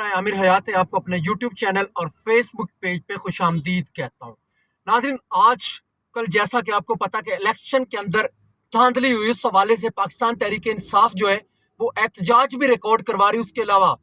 برائے عامر حیات ہے، آپ کو اپنے یوٹیوب چینل اور فیس بک پیج پہ خوش آمدید کہتا ہوں۔ ناظرین، آج کل جیسا کہ آپ کو پتا کہ الیکشن کے اندر دھاندلی ہوئی، اس حوالے سے پاکستان تحریک انصاف جو ہے وہ احتجاج بھی ریکارڈ کروا رہی۔ اس کے علاوہ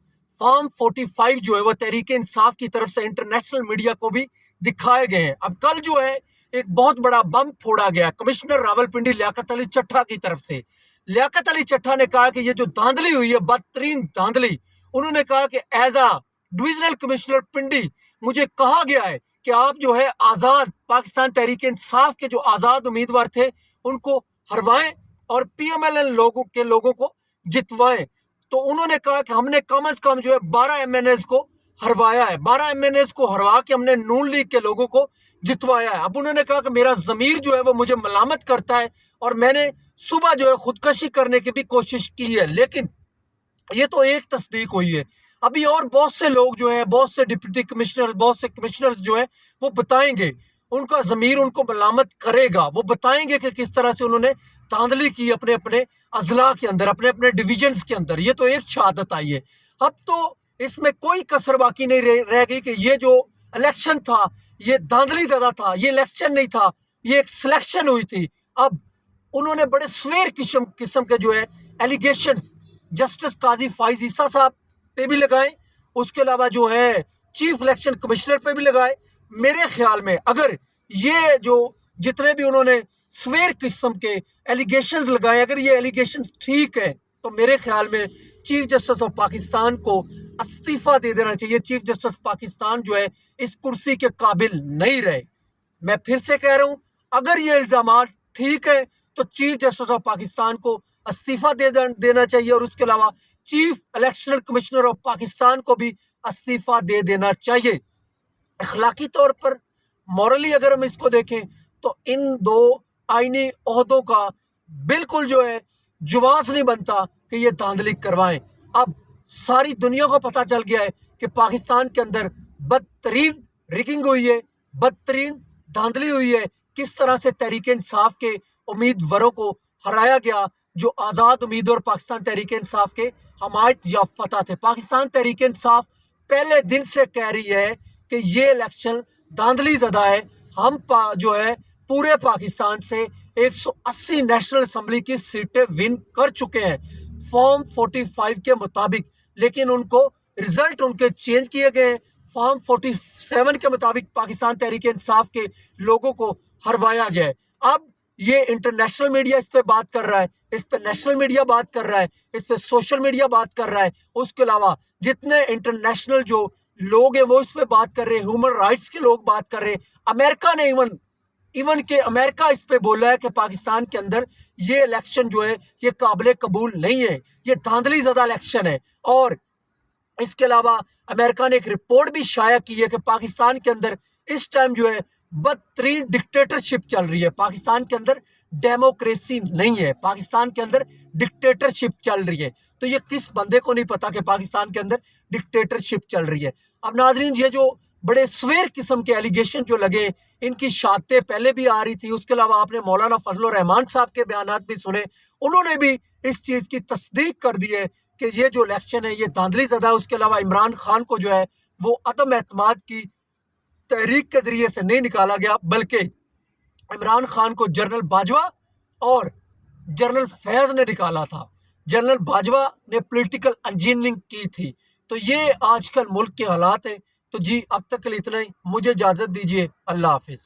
فارم 45 جو ہے وہ تحریک انصاف کی طرف سے انٹرنیشنل میڈیا کو بھی دکھائے گئے ہیں۔ اب کل جو ہے ایک بہت بڑا بم پھوڑا گیا کمشنر راولپنڈی لیاقت علی چٹھا کی طرف سے۔ لیاقت علی چٹھا نے کہا کہ یہ جو دھاندلی ہوئی ہے، بدترین دھاندلی، انہوں نے کہا کہ as a divisional commissioner Pindi مجھے کہا گیا ہے کہ آپ جو ہے آزاد پاکستان تحریک انصاف کے جو آزاد امیدوار تھے ان کو ہروائیں اور پی ایم ایل این لوگوں کو جتوائیں۔ تو انہوں نے کہا کہ ہم نے کم از کم جو ہے 12 ایم این ایز کو ہروایا ہے، 12 ایم این ایز کو ہروا کے ہم نے نون لیگ کے لوگوں کو جتوایا ہے۔ اب انہوں نے کہا کہ میرا ضمیر جو ہے وہ مجھے ملامت کرتا ہے اور میں نے صبح جو ہے خودکشی کرنے کی بھی کوشش کی ہے، لیکن یہ تو ایک تصدیق ہوئی ہے۔ ابھی اور بہت سے لوگ جو ہیں، بہت سے ڈپٹی کمشنر، بہت سے کمشنر جو ہیں وہ بتائیں گے، ان کا ضمیر ان کو ملامت کرے گا، وہ بتائیں گے کہ کس طرح سے انہوں نے دھاندلی کی اپنے اضلاع کے اندر، اپنے ڈویژنز کے اندر۔ یہ تو ایک شہادت آئی ہے۔ اب تو اس میں کوئی کسر باقی نہیں رہ گئی کہ یہ جو الیکشن تھا یہ دھاندلی زدہ تھا، یہ الیکشن نہیں تھا، یہ ایک سلیکشن ہوئی تھی۔ اب انہوں نے بڑے سویر قسم کے جو ہے ایلیگیشنز جسٹس قاضی فائز عیسیٰ صاحب پہ بھی لگائیں، اس کے علاوہ جو ہے چیف الیکشن کمشنر پہ بھی لگائے۔ میرے خیال میں اگر یہ جو جتنے بھی انہوں نے سویر قسم کے ایلیگیشنز لگائے، اگر یہ ایلیگیشنز ٹھیک ہے تو میرے خیال میں چیف جسٹس آف پاکستان کو استعفیٰ دے دینا چاہیے۔ چیف جسٹس پاکستان جو ہے اس کرسی کے قابل نہیں رہے۔ میں پھر سے کہہ رہا ہوں، اگر یہ الزامات ٹھیک ہے تو چیف جسٹس آف پاکستان کو استعفیٰ دینا چاہیے، اور اس کے علاوہ چیف الیکشنل کمشنر آف پاکستان کو بھی استعفیٰ دے دینا چاہیے۔ اخلاقی طور پر، مورلی اگر ہم اس کو دیکھیں تو ان دو آئینی عہدوں کا بالکل جو ہے جواز نہیں بنتا کہ یہ دھاندلی کروائیں۔ اب ساری دنیا کو پتہ چل گیا ہے کہ پاکستان کے اندر بدترین ریگنگ ہوئی ہے، بدترین دھاندلی ہوئی ہے، کس طرح سے تحریک انصاف کے امیدواروں کو ہرایا گیا جو آزاد امیدوار پاکستان تحریک انصاف کے حمایت یافتہ تھے۔ پاکستان تحریک انصاف پہلے دن سے کہہ رہی ہے کہ یہ الیکشن دھاندلی زدہ ہے۔ ہم جو ہے پورے پاکستان سے 180 نیشنل اسمبلی کی سیٹیں ون کر چکے ہیں فارم 45 کے مطابق، لیکن ان کو رزلٹ ان کے چینج کیے گئے ہیں۔ فارم 47 کے مطابق پاکستان تحریک انصاف کے لوگوں کو ہروایا گیا ہے۔ اب یہ انٹرنیشنل میڈیا اس پہ بات کر رہا ہے، اس پہ نیشنل میڈیا بات کر رہا ہے، اس پہ سوشل میڈیا بات کر رہا ہے، اس کے علاوہ جتنے انٹرنیشنل جو لوگ ہیں وہ اس پہ بات کر رہے ہیں، ہیومن رائٹس کے لوگ بات کر رہے ہیں۔ امریکہ نے ایون کہ امریکہ اس پہ بولا ہے کہ پاکستان کے اندر یہ الیکشن جو ہے یہ قابل قبول نہیں ہے، یہ دھاندلی زدہ الیکشن ہے۔ اور اس کے علاوہ امریکہ نے ایک رپورٹ بھی شائع کی ہے کہ پاکستان کے اندر اس ٹائم جو ہے بدترین ڈکٹیٹرشپ چل رہی ہے، پاکستان کے اندر ڈیموکریسی نہیں ہے، پاکستان کے اندر ڈکٹیٹرشپ چل رہی ہے۔ تو یہ کس بندے کو نہیں پتا کہ پاکستان کے اندر ڈکٹیٹرشپ چل رہی ہے۔ اب ناظرین، یہ جو بڑے سویر قسم کے ایلیگیشن جو لگے، ان کی شہادتیں پہلے بھی آ رہی تھی، اس کے علاوہ آپ نے مولانا فضل الرحمان صاحب کے بیانات بھی سنے، انہوں نے بھی اس چیز کی تصدیق کر دی ہے کہ یہ جو الیکشن ہے یہ دھاندلی زدہ ہے۔ اس کے علاوہ عمران خان کو جو ہے وہ عدم اعتماد کی تحریک کے ذریعے سے نہیں نکالا گیا، بلکہ عمران خان کو جنرل باجوہ اور جنرل فیض نے نکالا تھا۔ جنرل باجوہ نے پولیٹیکل انجینئرنگ کی تھی۔ تو یہ آج کل ملک کے حالات ہیں۔ تو جی، اب تک کے لیے اتنا ہی، مجھے اجازت دیجیے، اللہ حافظ۔